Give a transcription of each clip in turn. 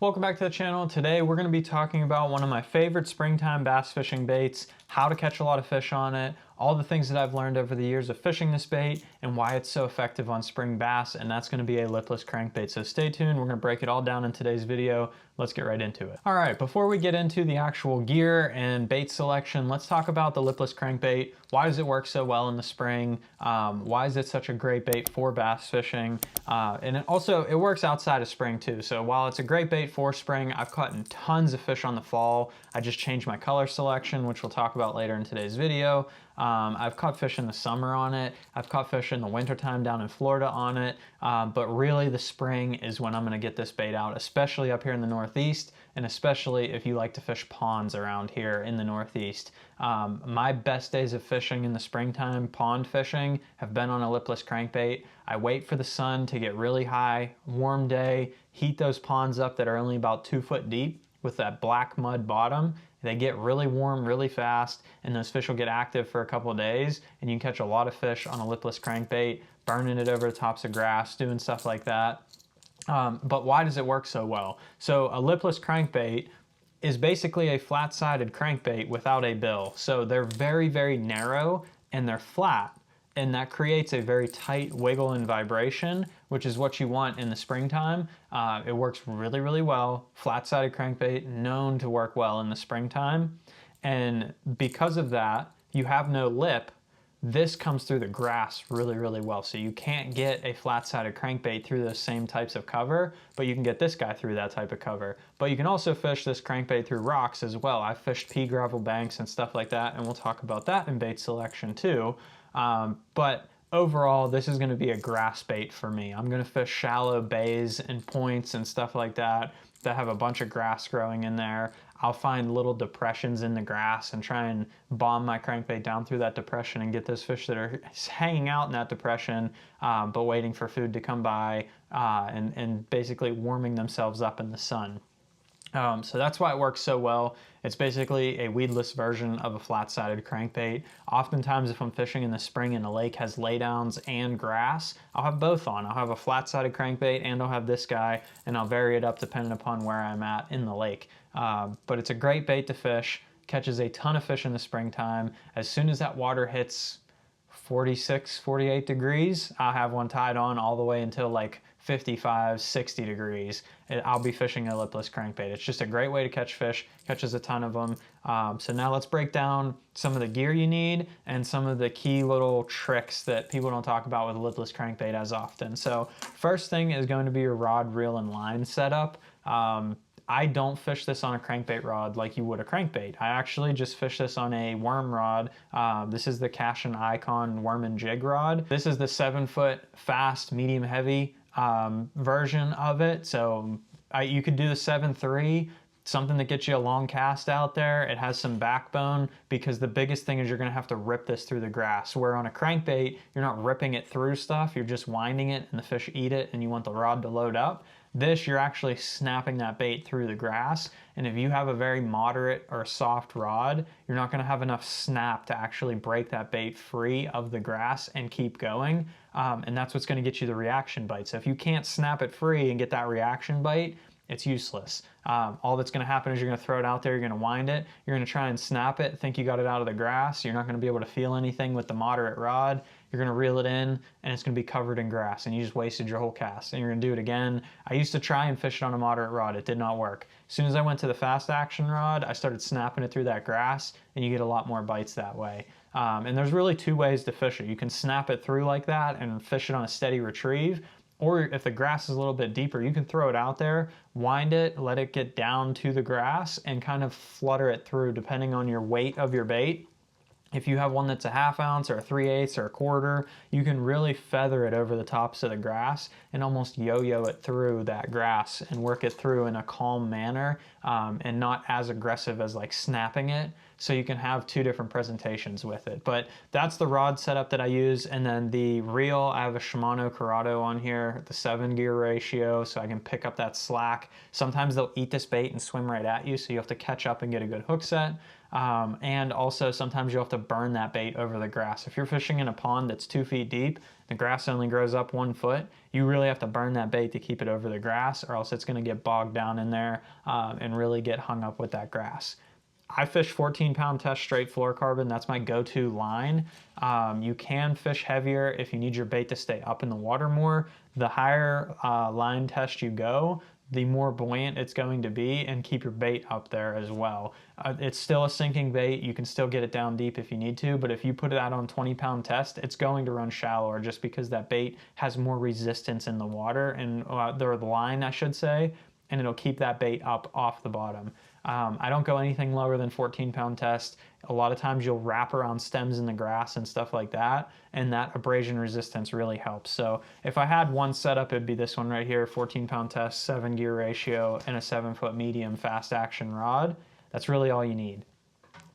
Welcome back to the channel. Today we're going to be talking about one of my favorite springtime bass fishing baits, how to catch a lot of fish on it, all the things that I've learned over the years of fishing this bait, and why it's so effective on spring bass, and that's going to be a lipless crankbait. So stay tuned, we're going to break it all down in today's video. Let's get right into it. All right, before we get into the actual gear and bait selection, let's talk about the lipless crankbait. Why does it work so well in the spring? Why is it such a great bait for bass fishing? And it works outside of spring too. So while it's a great bait for spring, I've caught tons of fish on the fall. I just changed my color selection, which we'll talk about later in today's video. I've caught fish in the summer on it. I've caught fish in the wintertime down in Florida on it. But really the spring is when I'm gonna get this bait out, especially up here in the Northeast, and especially if you like to fish ponds around here in the Northeast. My best days of fishing in the springtime, pond fishing, have been on a lipless crankbait. I wait for the sun to get really high, warm day, heat those ponds up that are only about 2 foot deep with that black mud bottom. They get really warm really fast, and those fish will get active for a couple of days, and you can catch a lot of fish on a lipless crankbait, burning it over the tops of grass, doing stuff like that. But why does it work so well? So a lipless crankbait is basically a flat-sided crankbait without a bill. So they're very, very narrow and they're flat, and that creates a very tight wiggle and vibration, which is what you want in the springtime. It works really, really well. Flat-sided crankbait, known to work well in the springtime. And because of that, you have no lip. This comes through the grass really, really well. So you can't get a flat-sided crankbait through those same types of cover, but you can get this guy through that type of cover. But you can also fish this crankbait through rocks as well. I've fished pea gravel banks and stuff like that, and we'll talk about that in bait selection too. But overall, this is going to be a grass bait for me. I'm going to fish shallow bays and points and stuff like that have a bunch of grass growing in there. I'll find little depressions in the grass and try and bomb my crankbait down through that depression and get those fish that are hanging out in that depression, but waiting for food to come by, and basically warming themselves up in the sun. So that's why it works so well. It's basically a weedless version of a flat-sided crankbait. Oftentimes if I'm fishing in the spring and the lake has laydowns and grass, I'll have both on. I'll have a flat-sided crankbait and I'll have this guy, and I'll vary it up depending upon where I'm at in the lake. But it's a great bait to fish, catches a ton of fish in the springtime. As soon as that water hits 46, 48 degrees, I'll have one tied on all the way until like 55, 60 degrees. I'll be fishing a lipless crankbait. It's just a great way to catch fish, catches a ton of them. So now let's break down some of the gear you need and some of the key little tricks that people don't talk about with a lipless crankbait as often. So first thing is going to be your rod, reel, and line setup. I don't fish this on a crankbait rod like you would a crankbait. I actually just fish this on a worm rod. This is the Cash and Icon worm and jig rod. This is the 7-foot fast, medium heavy version of it. So you could do the 7.3, something that gets you a long cast out there. It has some backbone, because the biggest thing is you're gonna have to rip this through the grass. Where on a crankbait, you're not ripping it through stuff, you're just winding it and the fish eat it and you want the rod to load up. This, you're actually snapping that bait through the grass, and if you have a very moderate or soft rod, you're not going to have enough snap to actually break that bait free of the grass and keep going, and that's what's going to get you the reaction bite. So if you can't snap it free and get that reaction bite, it's useless. All that's going to happen is you're going to throw it out there, you're going to wind it, you're going to try and snap it, think you got it out of the grass, you're not going to be able to feel anything with the moderate rod, you're going to reel it in, and it's going to be covered in grass, and you just wasted your whole cast, and you're going to do it again. I used to try and fish it on a moderate rod. It did not work. As soon as I went to the fast action rod, I started snapping it through that grass, and you get a lot more bites that way. And there's really two ways to fish it. You can snap it through like that and fish it on a steady retrieve, or if the grass is a little bit deeper, you can throw it out there, wind it, let it get down to the grass, and kind of flutter it through depending on your weight of your bait. If you have one that's a 1/2 ounce or a 3/8 or a 1/4, you can really feather it over the tops of the grass and almost yo-yo it through that grass and work it through in a calm manner, and not as aggressive as like snapping it. So you can have two different presentations with it. But that's the rod setup that I use. And then the reel, I have a Shimano Corrado on here, the 7-gear ratio, so I can pick up that slack. Sometimes they'll eat this bait and swim right at you, so you have to catch up and get a good hook set. And also sometimes you'll have to burn that bait over the grass. If you're fishing in a pond that's 2 feet deep, The grass only grows up 1 foot. You really have to burn that bait to keep it over the grass, or else it's going to get bogged down in there and really get hung up with that grass. I fish 14-pound test straight fluorocarbon. That's my go-to line. You can fish heavier if you need your bait to stay up in the water more. The higher line test you go, the more buoyant it's going to be, and keep your bait up there as well. It's still a sinking bait. You can still get it down deep if you need to, but if you put it out on 20-pound test, it's going to run shallower just because that bait has more resistance in the water, and the line, I should say, and it'll keep that bait up off the bottom. I don't go anything lower than 14-pound test. A lot of times you'll wrap around stems in the grass and stuff like that, and that abrasion resistance really helps. So if I had one setup, it'd be this one right here, 14-pound test, 7 gear ratio, and a 7-foot medium fast action rod. That's really all you need.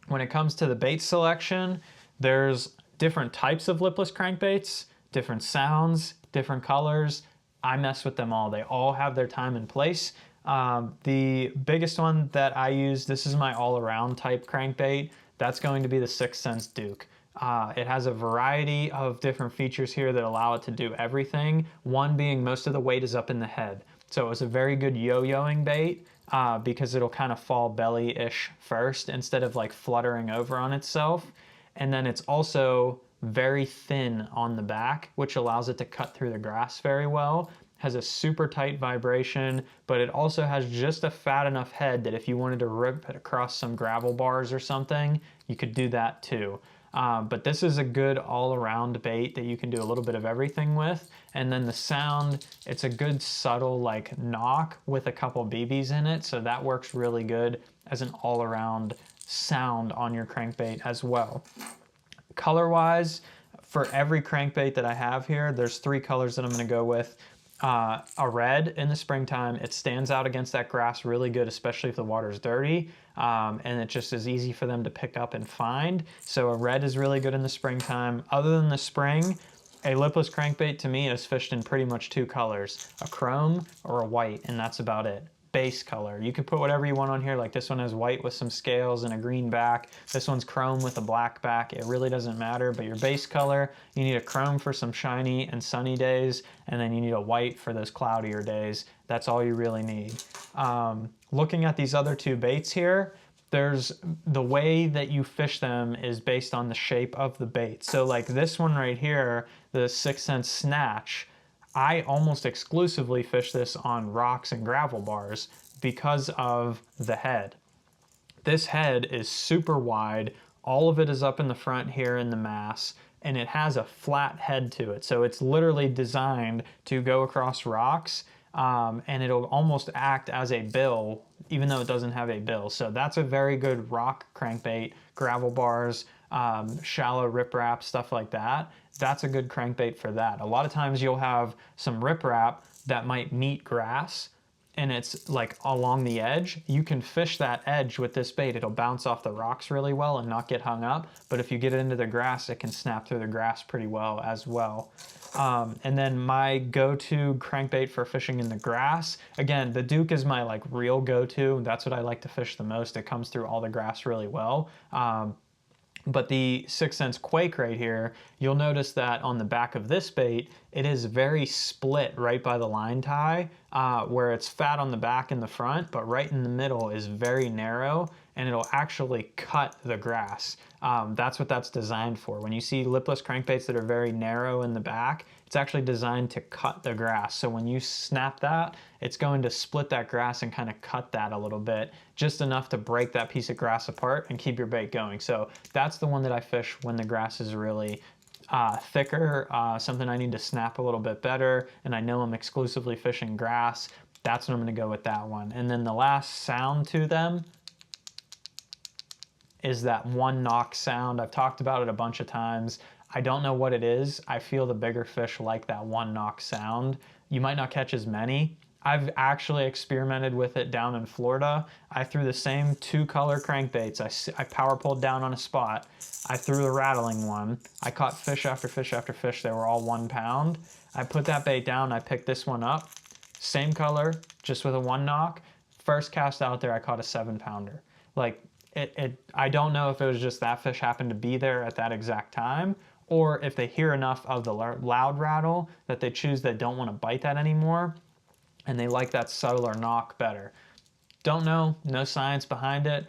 When it comes to the bait selection, there's different types of lipless crankbaits, different sounds, different colors. I mess with them all. They all have their time and place. The biggest one that I use, this is my all-around type crankbait. That's going to be the 6th Sense Duke. It has a variety of different features here that allow it to do everything. One being most of the weight is up in the head. So it's a very good yo-yoing bait because it'll kind of fall belly-ish first instead of like fluttering over on itself. And then it's also very thin on the back, which allows it to cut through the grass very well. Has a super tight vibration, but it also has just a fat enough head that if you wanted to rip it across some gravel bars or something, you could do that too. But this is a good all-around bait that you can do a little bit of everything with. And then the sound, it's a good subtle like knock with a couple BBs in it, so that works really good as an all-around sound on your crankbait as well. Color-wise, for every crankbait that I have here, there's 3 colors that I'm going to go with. A red in the springtime, it stands out against that grass really good, especially if the water's dirty, and it just is easy for them to pick up and find. So a red is really good in the springtime. Other than the spring, a lipless crankbait to me is fished in pretty much 2 colors, a chrome or a white, and that's about it. Base color. You can put whatever you want on here, like this one has white with some scales and a green back. This one's chrome with a black back. It really doesn't matter, but your base color, you need a chrome for some shiny and sunny days, and then you need a white for those cloudier days. That's all you really need. Looking at these other 2 baits here, there's the way that you fish them is based on the shape of the bait. So like this one right here, the 6th Sense Snatch, I almost exclusively fish this on rocks and gravel bars because of the head. This head is super wide. All of it is up in the front here in the mass, and it has a flat head to it. So it's literally designed to go across rocks, and it'll almost act as a bill, even though it doesn't have a bill. So that's a very good rock crankbait, gravel bars, shallow riprap, stuff like that. That's a good crankbait for that. A lot of times you'll have some riprap that might meet grass and it's like along the edge. You can fish that edge with this bait. It'll bounce off the rocks really well and not get hung up. But if you get it into the grass, it can snap through the grass pretty well as well. And then my go-to crankbait for fishing in the grass, again, the Duke is my like real go-to. That's what I like to fish the most. It comes through all the grass really well. But the 6th Sense Quake right here, you'll notice that on the back of this bait, it is very split right by the line tie, where it's fat on the back and the front, but right in the middle is very narrow, and it'll actually cut the grass. That's what that's designed for. When you see lipless crankbaits that are very narrow in the back, it's actually designed to cut the grass. So when you snap that, it's going to split that grass and kind of cut that a little bit, just enough to break that piece of grass apart and keep your bait going. So that's the one that I fish when the grass is really thicker, something I need to snap a little bit better, and I know I'm exclusively fishing grass. That's when I'm going to go with that one. And then the last sound to them is that one knock sound. I've talked about it a bunch of times. I don't know what it is. I feel the bigger fish like that one knock sound. You might not catch as many. I've actually experimented with it down in Florida. I threw the same 2 color crankbaits. I power pulled down on a spot. I threw a rattling one. I caught fish after fish after fish. They were all 1 pound. I put that bait down. I picked this one up. Same color, just with a 1 knock. First cast out there, I caught a 7-pounder. Like, I don't know if it was just that fish happened to be there at that exact time, or if they hear enough of the loud rattle that they choose they don't want to bite that anymore, and they like that subtler knock better. Don't know, no science behind it,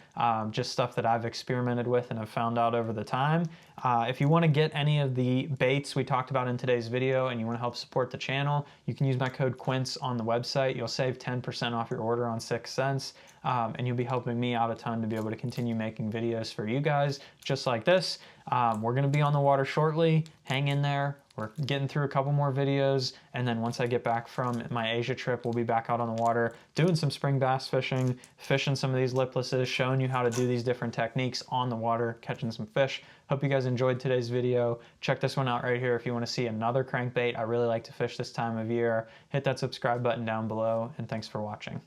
just stuff that I've experimented with and have found out over the time. If you want to get any of the baits we talked about in today's video and you want to help support the channel, you can use my code Quince on the website. You'll save 10% off your order on 6 cents, and you'll be helping me out a ton to be able to continue making videos for you guys just like this. We're going to be on the water shortly. Hang in there. We're getting through a couple more videos, and then once I get back from my Asia trip, we'll be back out on the water doing some spring bass fishing, fishing some of these liplesses, showing you how to do these different techniques on the water, catching some fish. Hope you guys enjoyed today's video. Check this one out right here if you want to see another crankbait. I really like to fish this time of year. Hit that subscribe button down below, and thanks for watching.